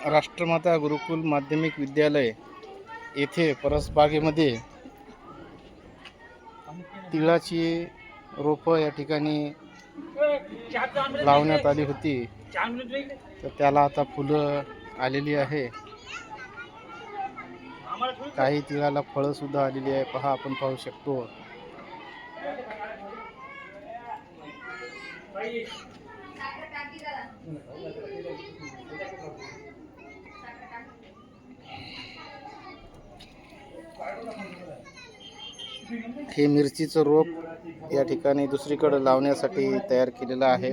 राष्ट्रमाता गुरुकुल माध्यमिक विद्यालय येथे परसबागेमध्ये तिळाची रोपं या ठिकाणी लावण्यात आली होती, तर त्याला आता फुलं आलेली आहे. काही तिळाला फळं सुद्धा आलेली आहे, पहा आपण पाहू शकतो. हे मिरचीचं रोप या ठिकाणी दुसरीकडे लावण्यासाठी तयार केलेलं आहे.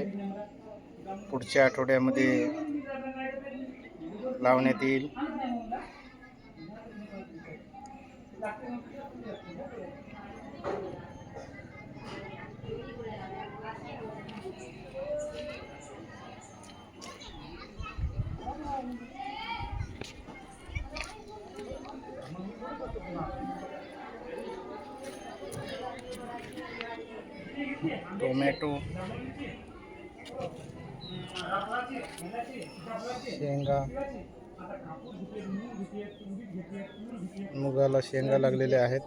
पुढच्या आठवड्यामध्ये लावण्यात येईल. टोमॅटो, शेंगा, मुगाला शेंगा लागलेल्या आहेत.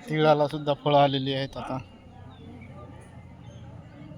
तिळाला सुद्धा फळं आलेली आहेत आता.